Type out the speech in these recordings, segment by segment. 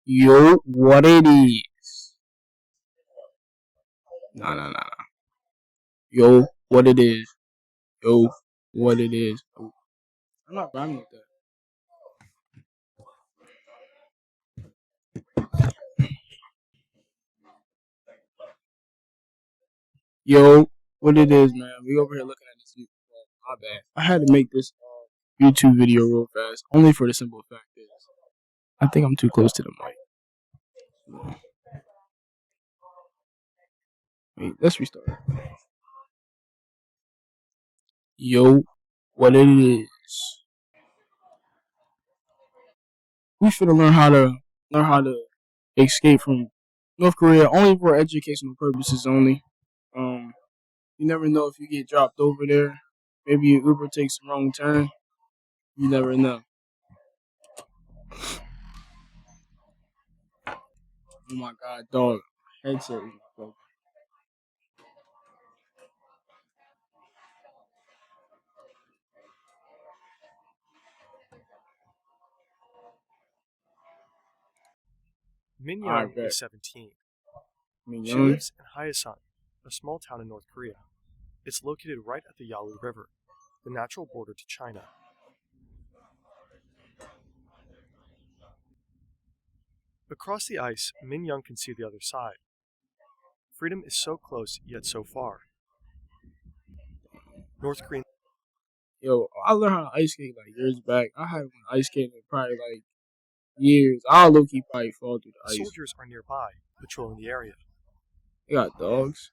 Yo, what it is? Nah. Yo, what it is? Yo, what it is? Oh, I'm not rhyming with that. Yo, what it is, man? We over here looking at this. My bad. I had to make this YouTube video real fast, only for the simple fact is, I think I'm too close to the mic. Wait, let's restart. Yo, what it is? We finna learn how to escape from North Korea only for educational purposes only. You never know if you get dropped over there. Maybe your Uber takes the wrong turn. You never know. Oh my god, dog. Headset is broken. Min Alright, Young bet. is 17. Min She Young. lives in Hyesan, a small town in North Korea. It's located right at the Yalu River, the natural border to China. Across the ice, Min Young can see the other side. Freedom is so close, yet so far. North Korean Yo, I learned how to ice skate like years back. I haven't ice skated in probably like years. I'll low key probably fall through the ice. soldiers are nearby, patrolling the area. They got dogs.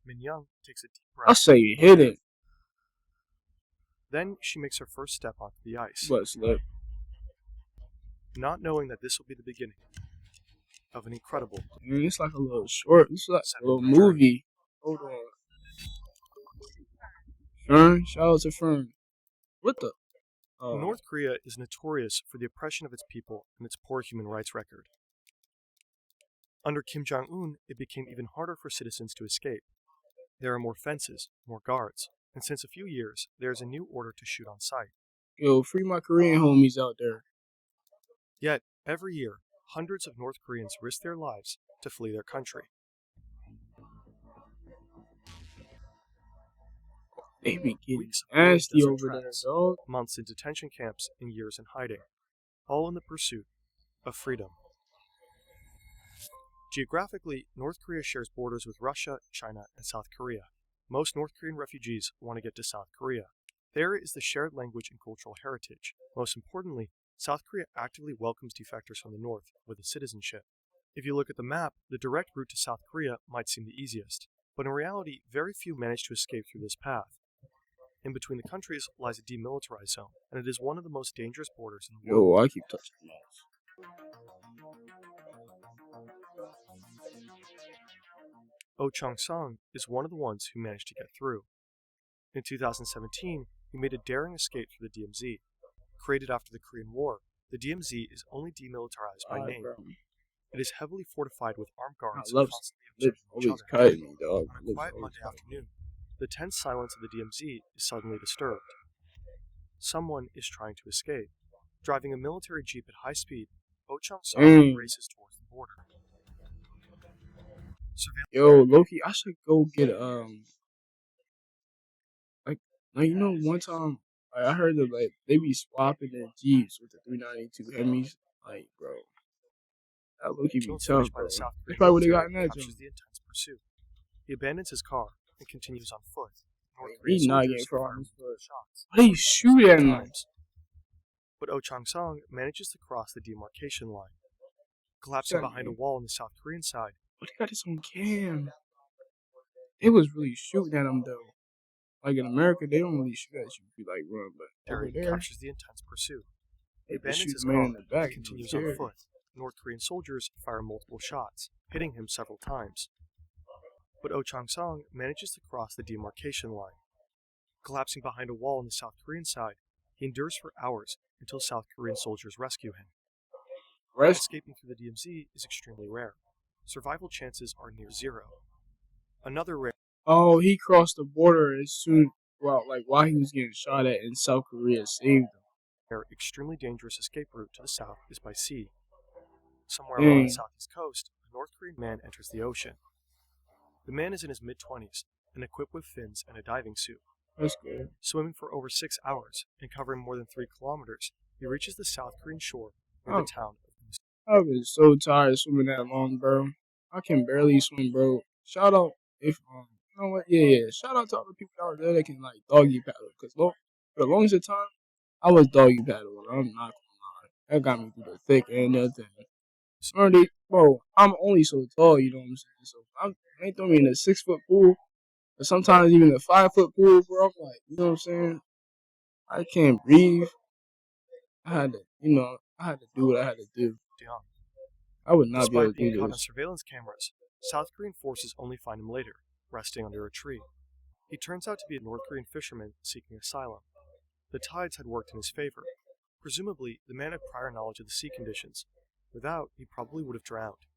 Min Young takes a deep I breath. say you hit it. Then she makes her first step onto the ice, But slip. not knowing that this will be the beginning of an incredible Man, it's like a little short. It's like a little 7-day journey. movie. Hold on. Fern? Shout out to Fern. What the? North Korea is notorious for the oppression of its people and its poor human rights record. Under Kim Jong-un, it became even harder for citizens to escape. There are more fences, more guards, and since a few years, there is a new order to shoot on sight. Yo, free my Korean homies out there. Yet, every year, hundreds of North Koreans risk their lives to flee their country. They be getting Weeks of ruined nasty desert over there, traps, dog. months in detention camps, and years in hiding, all in the pursuit of freedom. Geographically, North Korea shares borders with Russia, China, and South Korea. Most North Korean refugees want to get to South Korea. There is the shared language and cultural heritage. Most importantly, South Korea actively welcomes defectors from the North with a citizenship. If you look at the map, the direct route to South Korea might seem the easiest, but in reality, very few manage to escape through this path. In between the countries lies a demilitarized zone, and it is one of the most dangerous borders in the world. Yo, I keep touching the mouse. Oh Chong-sung is one of the ones who managed to get through. In 2017, he made a daring escape through the DMZ. Created after the Korean War, the DMZ is only demilitarized by name. Bro. It is heavily fortified with armed guards love constantly Lips observing each always other. cutting me, dog. On a Lips quiet always Monday cutting me. afternoon, the tense silence of the DMZ is suddenly disturbed. Someone is trying to escape. Driving a military jeep at high speed, Oh Chong-sung races towards the border. Yo, Loki, I should go get like you know one time I heard that like they be swapping their Jeeps with the 392 Hemis. Like, bro, that Loki be Once tough, finished by bro. the South That's Korean probably what they military, got in that captures joint. the intense pursuit. He abandons his car and continues on foot. North He's Korean not soldiers getting far fire on his multiple foot. shots. Why they shoot at him? Times. But Oh Chong-sung manages to cross the demarcation line. Collapsing behind a wall on the South Korean side, But they got this on cam. They was really shooting at him though. Like in America, they don't really shoot at you if you like run, but over there, captures the intense pursuit. they He abandons shoot his the man car in the back and and continues don't on care. foot. North Korean soldiers fire multiple shots, hitting him several times. But Oh Chong-sung manages to cross the demarcation line. Collapsing behind a wall on the South Korean side, he endures for hours until South Korean soldiers rescue him. Escaping through the DMZ is extremely rare. Survival chances are near zero. Another rare. Oh, he crossed the border as soon, while he was getting shot at, and South Korea saved him. Their extremely dangerous escape route to the south is by sea. Somewhere along the Dang, southeast coast, a North Korean man enters the ocean. The man is in his mid-20s and equipped with fins and a diving suit. that's good. Swimming for over 6 hours and covering more than 3 kilometers, he reaches the South Korean shore near the Oh, town of Musu. I've been so tired of swimming that long, bro. I can barely swim, bro. Shout out if you know what? Yeah. Shout out to all the people out there that can like doggy paddle. Cause for the longest of time, I was doggy paddling. I'm not gonna lie. That got me through the thick and the thin. Already, bro, I'm only so tall, you know what I'm saying? So they throw me in a 6 foot pool, or sometimes even a 5 foot pool, bro. I'm like, you know what I'm saying? I can't breathe. I had to do what I had to do. I would not be able Despite to being do caught on this. surveillance cameras, South Korean forces only find him later, resting under a tree. He turns out to be a North Korean fisherman seeking asylum. The tides had worked in his favor. Presumably, the man had prior knowledge of the sea conditions. Without, he probably would have drowned.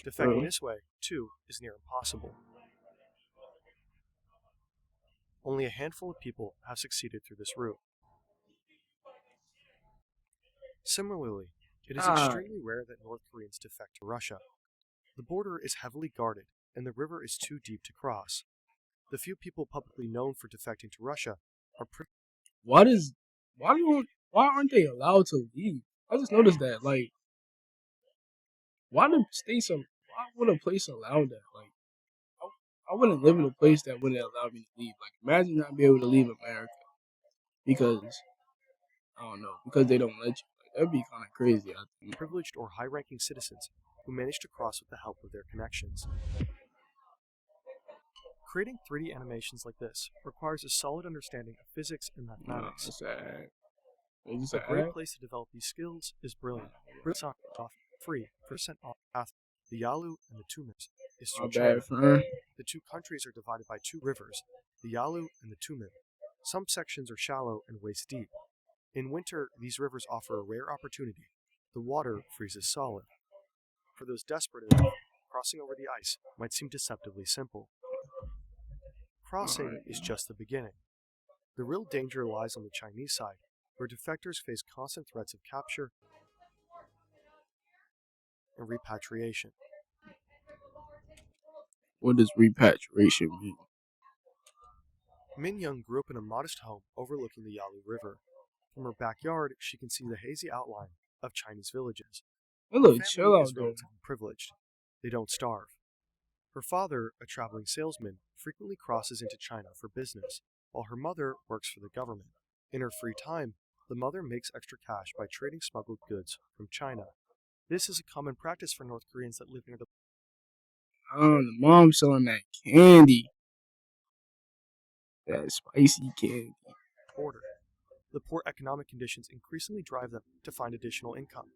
Defecting Bro. this way, too, is near impossible. Only a handful of people have succeeded through this route. Similarly, it is Ah, extremely rare that North Koreans defect to Russia. The border is heavily guarded, and the river is too deep to cross. The few people publicly known for defecting to Russia are why does why aren't they allowed to leave? I just noticed that. Like, why would a place allow that? Like, I wouldn't live in a place that wouldn't allow me to leave. Like, imagine not being able to leave America because I don't know because they don't let you. Like, that'd be kind of crazy. I think. privileged or high-ranking citizens who manage to cross with the help of their connections. Creating 3D animations like this requires a solid understanding of physics and Nah, mathematics. it's sad. It's A great sad. place to develop these skills is Brilliant. Brilliant off free percent off path. The Yalu and the Tumers is My through China. bad, friend. The two countries are divided by 2 rivers, the Yalu and the Tumen. Some sections are shallow and waist deep. In winter, these rivers offer a rare opportunity. The water freezes solid. For those desperate enough, crossing over the ice might seem deceptively simple. Crossing Alright. is just the beginning. The real danger lies on the Chinese side, where defectors face constant threats of capture and repatriation. What does repatriation mean? Min Young grew up in a modest home overlooking the Yalu River. From her backyard, she can see the hazy outline of Chinese villages. They Her look chill family out is there. relatively privileged. They don't starve. Her father, a traveling salesman, frequently crosses into China for business, while her mother works for the government. In her free time, the mother makes extra cash by trading smuggled goods from China. This is a common practice for North Koreans that live near the Oh, the mom selling that candy. That spicy candy. border. The poor economic conditions increasingly drive them to find additional income.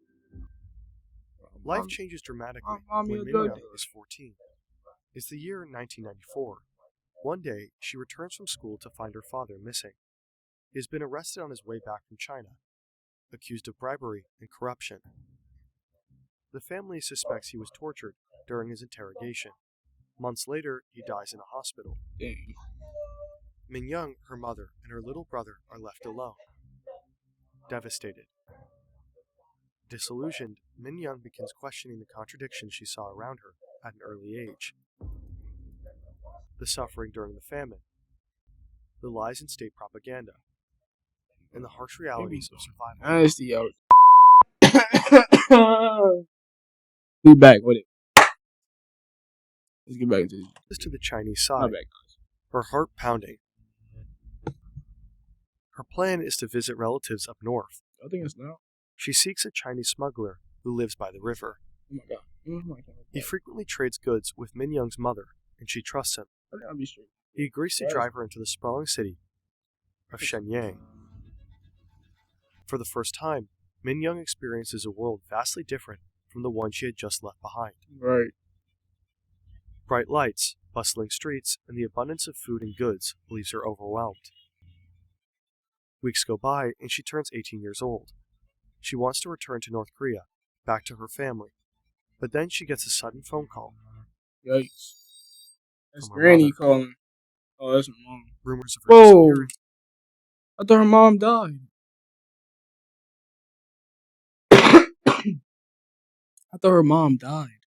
Life Mom, changes dramatically mommy when a Min drug Young dealer. is 14. It's the year 1994. One day, she returns from school to find her father missing. He has been arrested on his way back from China, accused of bribery and corruption. The family suspects he was tortured during his interrogation. Months later, he dies in a hospital. Dang. Min Young, her mother, and her little brother are left alone, devastated. Disillusioned, Min Young begins questioning the contradictions she saw around her at an early age. The suffering during the famine, the lies in state propaganda, and the harsh realities of survival. Nasty out. We back with it. Let's get back into this. To the Chinese My side, bad, guys. her heart pounding. Her plan is to visit relatives up north. I think it's now. She seeks a Chinese smuggler who lives by the river. Oh my god. Oh my god. He frequently trades goods with Min Young's mother, and she trusts him. I think I'll be straight. He agrees to Right. drive her into the sprawling city of Shenyang. For the first time, Min Young experiences a world vastly different from the one she had just left behind. Right. Bright lights, bustling streets, and the abundance of food and goods leaves her overwhelmed. Weeks go by, and she turns 18 years old. She wants to return to North Korea, back to her family. But then she gets a sudden phone call. Yikes. That's From her Granny mother. calling. Oh, that's my mom. Rumors of her Whoa. disappearance I thought her mom died. I thought her mom died.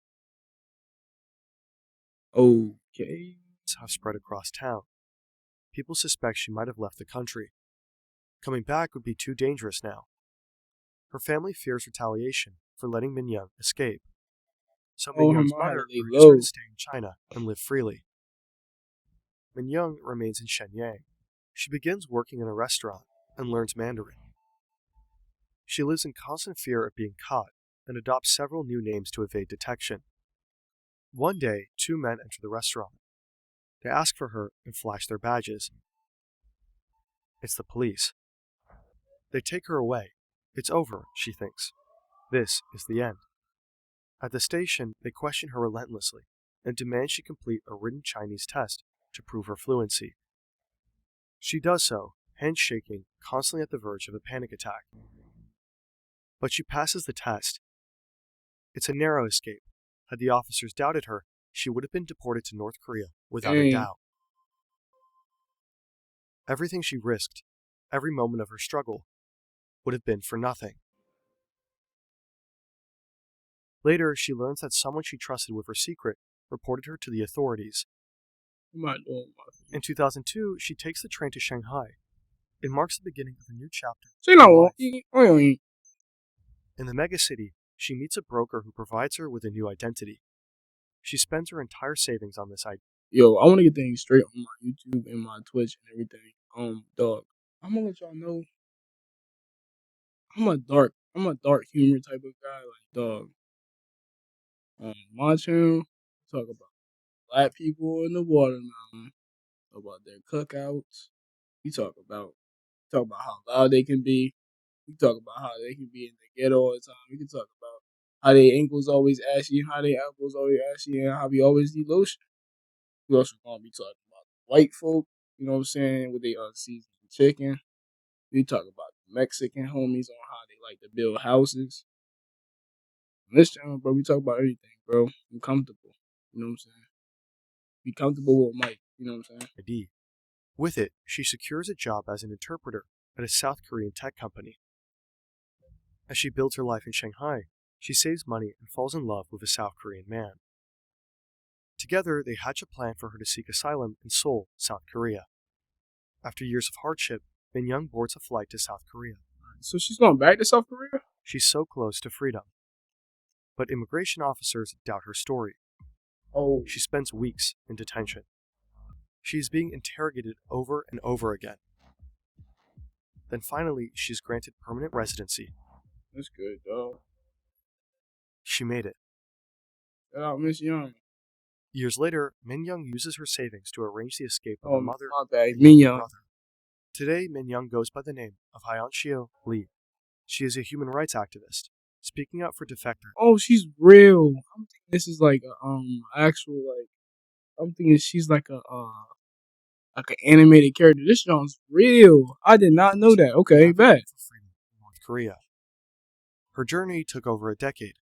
Okay. Have spread across town. People suspect she might have left the country. Coming back would be too dangerous now. Her family fears retaliation for letting Min Young escape. So Min Oh, her Young's mom had to mother lay urges her to low. stay in China and live freely. Min Young remains in Shenyang. She begins working in a restaurant and learns Mandarin. She lives in constant fear of being caught and adopts several new names to evade detection. One day, two men enter the restaurant. They ask for her and flash their badges. It's the police. They take her away. It's over, she thinks. This is the end. At the station, they question her relentlessly and demand she complete a written Chinese test to prove her fluency. She does so, hands shaking, constantly at the verge of a panic attack. But she passes the test. It's a narrow escape. Had the officers doubted her, she would have been deported to North Korea without a Dang. doubt. Everything she risked, every moment of her struggle, would have been for nothing. Later, she learns that someone she trusted with her secret reported her to the authorities. What am I doing? In 2002, she takes the train to Shanghai. It marks the beginning of a new chapter Say in her no. life. Oh, In the megacity, she meets a broker who provides her with a new identity. She spends her entire savings on this idea. yo, I want to get things straight on my YouTube and my Twitch and everything. Dog, I'm gonna let y'all know I'm a dark humor type of guy. Like, dog, my channel talk about black people in the watermelon, talk about their cookouts. We talk about how loud they can be. We talk about how they can be in the ghetto all the time. We can talk about how their ankles always ashy, how their elbows always ashy, and how we always need lotion. We also gonna be talking about white folk, you know what I'm saying, with their unseasoned chicken. We talk about Mexican homies on how they like to build houses. On this channel, bro, we talk about everything, bro. I'm comfortable. You know what I'm saying? Be comfortable with Mike. You know what I'm saying? With it, she secures a job as an interpreter at a South Korean tech company. As she builds her life in Shanghai, she saves money and falls in love with a South Korean man. Together, they hatch a plan for her to seek asylum in Seoul, South Korea. After years of hardship, Min Young boards a flight to South Korea. So she's going back to South Korea? She's so close to freedom. But immigration officers doubt her story. Oh, She spends weeks in detention. She is being interrogated over and over again. Then finally, she's granted permanent residency. that's good, dog. She made it. Shout out Miss Young. Years later, Min Young uses her savings to arrange the escape of Oh, her mother my bad. and Min younger Young. brother. Today, Min Young goes by the name of Hyeonshio Lee. She is a human rights activist, speaking out for defectors. Oh, she's real. I'm thinking this is like a actual like. I'm thinking she's like an animated character. This sounds real. I did not know that. Okay, bet. For freedom in North Korea. Her journey took over a decade,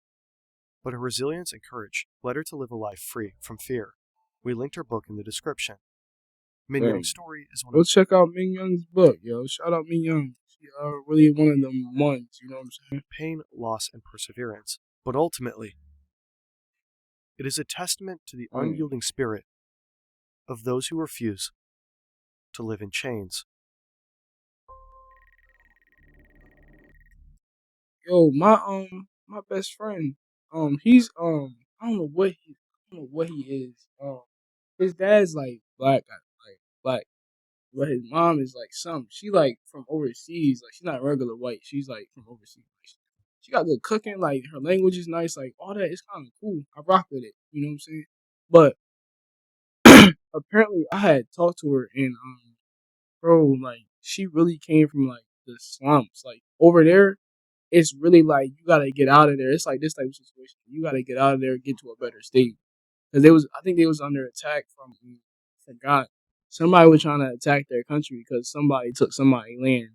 but her resilience and courage led her to live a life free from fear. We linked her book in the description. Min Damn. Young's story is one Go of check out Min Young's book, yo. Shout out Min Young. She really one of them ones. You know what I'm saying? pain, loss, and perseverance. But ultimately, it is a testament to the unyielding spirit of those who refuse to live in chains. Yo, my best friend, he's I don't know what he is. His dad's like black, like black, but his mom is like some. She like from overseas. Like she's not regular white. She's like from overseas. Like, she got good cooking. Like her language is nice. Like all that is kind of cool. I rock with it. You know what I'm saying? But apparently, I had talked to her and bro, like she really came from like the slums. Like over there, it's really like you gotta get out of there. It's like this type of situation. You gotta get out of there and get to a better state. Because I think they was under attack from, I forgot. Somebody was trying to attack their country because somebody took somebody's land.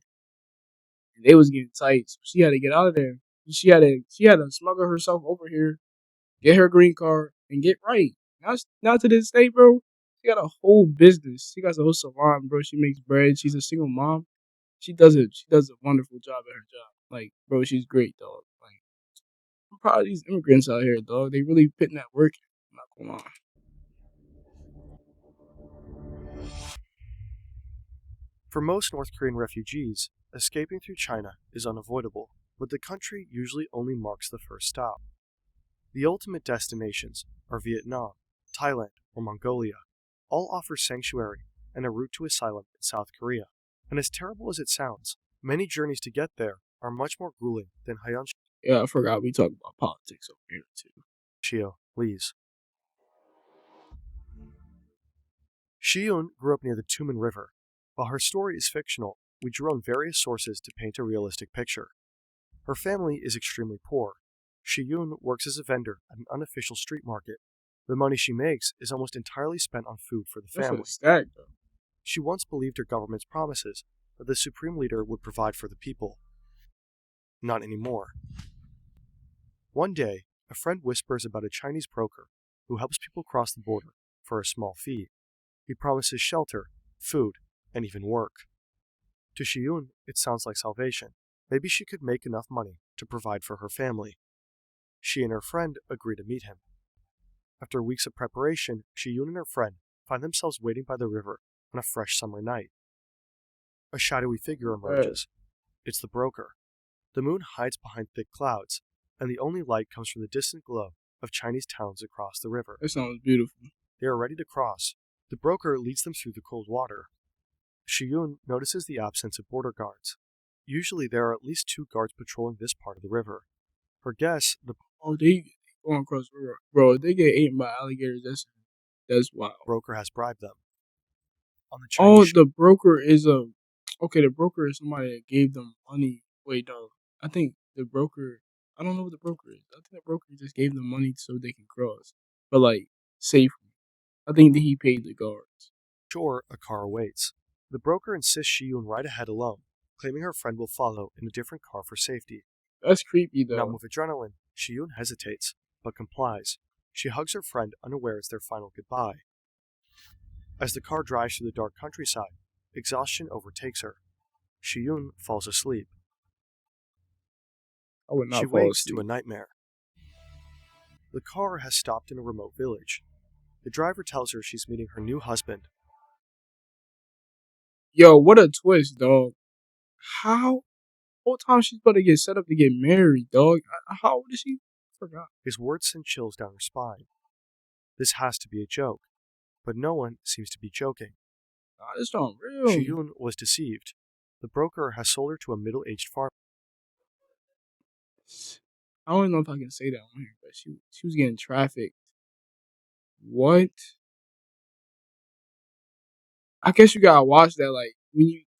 And they was getting tight. So she had to get out of there. She had to smuggle herself over here, get her green card, and get right. Now to this day, bro, she got a whole business. She got a whole salon, bro. She makes bread. She's a single mom. She does a wonderful job at her job. Like, bro, she's great, dog. Like, I'm proud of these immigrants out here, dog. They really putting that work in. I'm not gonna lie. For most North Korean refugees, escaping through China is unavoidable, but the country usually only marks the first stop. The ultimate destinations are Vietnam, Thailand, or Mongolia. All offer sanctuary and a route to asylum in South Korea. And as terrible as it sounds, many journeys to get there are much more grueling than Hyunshio Yeah, I forgot we talk about politics over here too. Lee's. Shiyun grew up near the Tumen River. While her story is fictional, we drew on various sources to paint a realistic picture. Her family is extremely poor. Shiyun works as a vendor at an unofficial street market. The money she makes is almost entirely spent on food for the That's family. a stack, though. She once believed her government's promises that the supreme leader would provide for the people. Not anymore. One day, a friend whispers about a Chinese broker who helps people cross the border for a small fee. He promises shelter, food, and even work. To Shiyun, it sounds like salvation. Maybe she could make enough money to provide for her family. She and her friend agree to meet him. After weeks of preparation, Shiyun and her friend find themselves waiting by the river on a fresh summer night. A shadowy figure emerges. It's the broker. The moon hides behind thick clouds, and the only light comes from the distant glow of Chinese towns across the river. That sounds beautiful. They are ready to cross. The broker leads them through the cold water. Shiyun notices the absence of border guards. Usually there are at least 2 guards patrolling this part of the river. For guests, the They going across the river. Bro, if they get eaten by alligators, that's wild. broker has bribed them. On the Oh, Chinese the broker is the broker is somebody that gave them money. Wait, no. I think the broker, I don't know what the broker is. I think the broker just gave them money so they can cross. But, like, safely. I think that he paid the guards. shore, a car awaits. The broker insists Shiyun ride ahead alone, claiming her friend will follow in a different car for safety. That's creepy, though. Numb with adrenaline, Shiyun hesitates, but complies. She hugs her friend, unaware it's their final goodbye. As the car drives through the dark countryside, exhaustion overtakes her. Shiyun falls asleep. I would not She fall wakes asleep. to a nightmare. The car has stopped in a remote village. The driver tells her she's meeting her new husband. Yo, what a twist, dog. How? Whole time she's about to get set up to get married, dog. How old is she? I forgot. His words send chills down her spine. This has to be a joke, but no one seems to be joking. Nah, this not real. Shiyun was deceived. The broker has sold her to a middle-aged farmer. I don't know if I can say that on here, but she was getting trafficked. What? I guess you gotta watch that, like,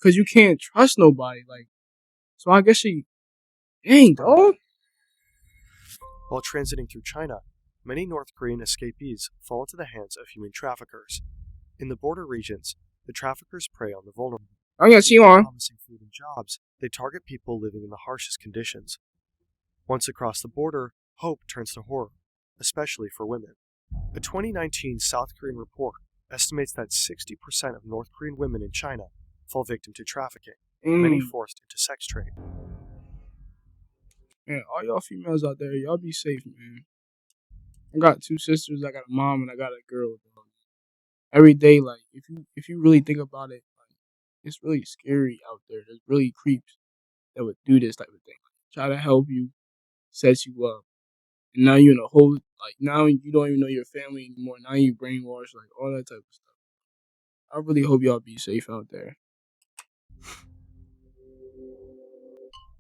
cause you can't trust nobody, like. So I guess dang, dog. While transiting through China, many North Korean escapees fall into the hands of human traffickers. In the border regions, the traffickers prey on the vulnerable. I got you on. Promising food and jobs, they target people living in the harshest conditions. Once across the border, hope turns to horror, especially for women. A 2019 South Korean report estimates that 60% of North Korean women in China fall victim to trafficking, many forced into sex trade. Man, all y'all females out there, y'all be safe, man. I got 2 sisters, I got a mom, and I got a girl, dog. Every day, like, if you really think about it, like, it's really scary out there. There's really creeps that would do this type of thing. Try to help you, set you up. And now you're in a whole, like, now you don't even know your family anymore. Now you brainwashed, like, all that type of stuff. I really hope y'all be safe out there.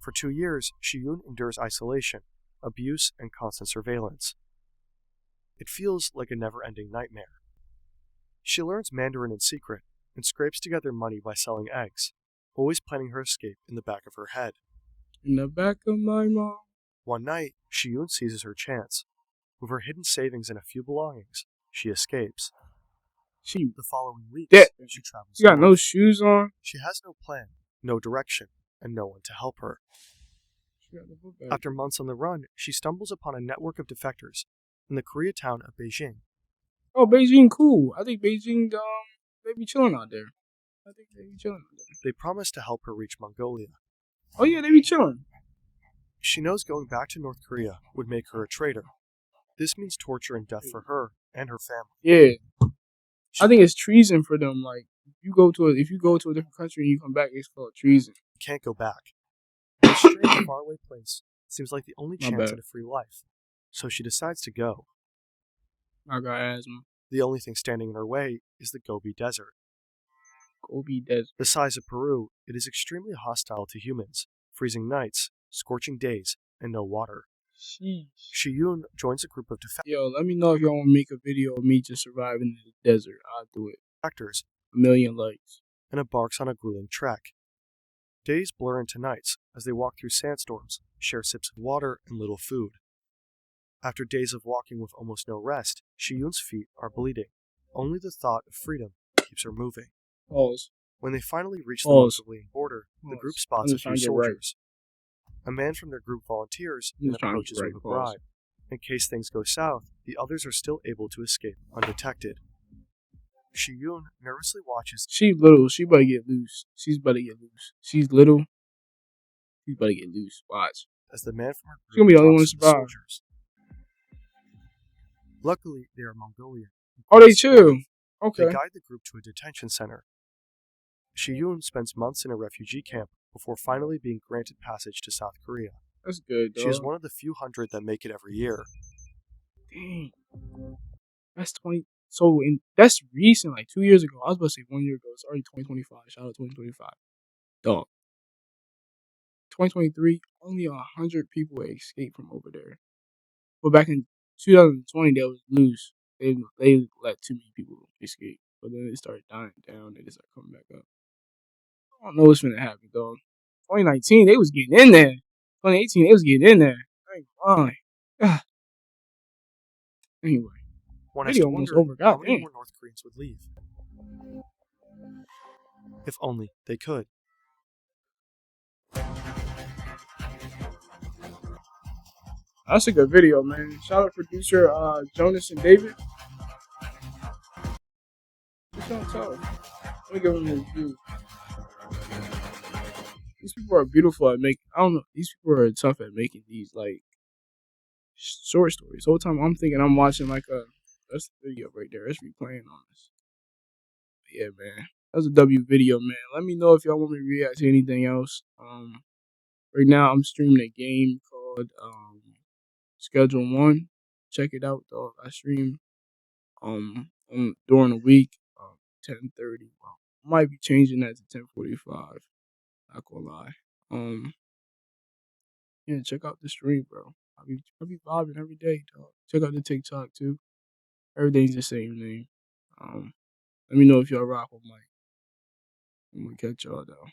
For 2 years, Shiyun endures isolation, abuse, and constant surveillance. It feels like a never-ending nightmare. She learns Mandarin in secret and scrapes together money by selling eggs, always planning her escape in the back of her head. In the back of my mom. One night, Shiyun seizes her chance. With her hidden savings and a few belongings, she escapes. The following weeks, she travels. She got no shoes on. She has no plan, no direction, and no one to help her. After months on the run, she stumbles upon a network of defectors in the Koreatown of Beijing. Oh, Beijing, cool. I think Beijing, they be chilling out there. They promise to help her reach Mongolia. Oh yeah, they be chilling. She knows going back to North Korea would make her a traitor. This means torture and death for her and her family. Yeah, I think it's treason for them. Like if you go to a different country and you come back, it's called treason. Can't go back. This strange faraway place seems like the only My chance bad. at a free life, so she decides to go. I got asthma. The only thing standing in her way is the Gobi Desert. Gobi Desert. The size of Peru, it is extremely hostile to humans, freezing nights, scorching days, and no water. Sheesh. Shiyun joins a group of Yo, let me know if y'all want to make a video of me just surviving in the desert. I'll do it. defectors 1,000,000 likes. and embarks on a grueling trek. Days blur into nights as they walk through sandstorms, share sips of water and little food. After days of walking with almost no rest, Shiyun's feet are bleeding. Only the thought of freedom keeps her moving. Pause. When they finally reach the Pause. Mongolian border, the group Pause. spots I'm a just few trying to get right. soldiers. A man from their group volunteers I'm and just trying to approaches get right. with a Pause. bribe. In case things go south, the others are still able to escape undetected. Shiyun nervously watches She's little. She better get loose. She's better get loose. She's little. She's better get loose. Watch. as the man from her She's gonna group be the only one talks to to the survive. soldiers. Luckily, they are Mongolian. Oh, they chill. Okay. They guide the group to a detention center. Shiyun spends months in a refugee camp before finally being granted passage to South Korea. That's good, dog. She is one of the few hundred that make it every year. Dang. That's 20. So, that's recent, like 2 years ago. I was about to say 1 year ago. It's already 2025. Shout out 2025. Dog. 2023, only 100 people escaped from over there. But back in 2020, they was loose. They let too many people escape. But then it started dying down. They just started coming back up. I don't know what's gonna happen, dog. 2019, they was getting in there. 2018, they was getting in there. I ain't lying. Anyway, One has video to almost wonder over. how many Goddamn. more North Koreans would leave. If only they could. That's a good video, man. Shout out producer Jonas and David. What's on top? Let me give him his view. These people are beautiful at making. I don't know. These people are tough at making these like short stories. The whole time I'm thinking I'm watching like that's the video right there. It's replaying on this. But yeah, man. That's a W video, man. Let me know if y'all want me to react to anything else. Right now I'm streaming a game called Schedule 1. Check it out, dog. I stream during the week, 10:30. Well, might be changing that to 10:45. Not gonna lie. Yeah, check out the stream, bro. I be vibing every day, dog. Check out the TikTok too. Everything's the same name. Let me know if y'all rock with Mike. I'm gonna catch y'all though.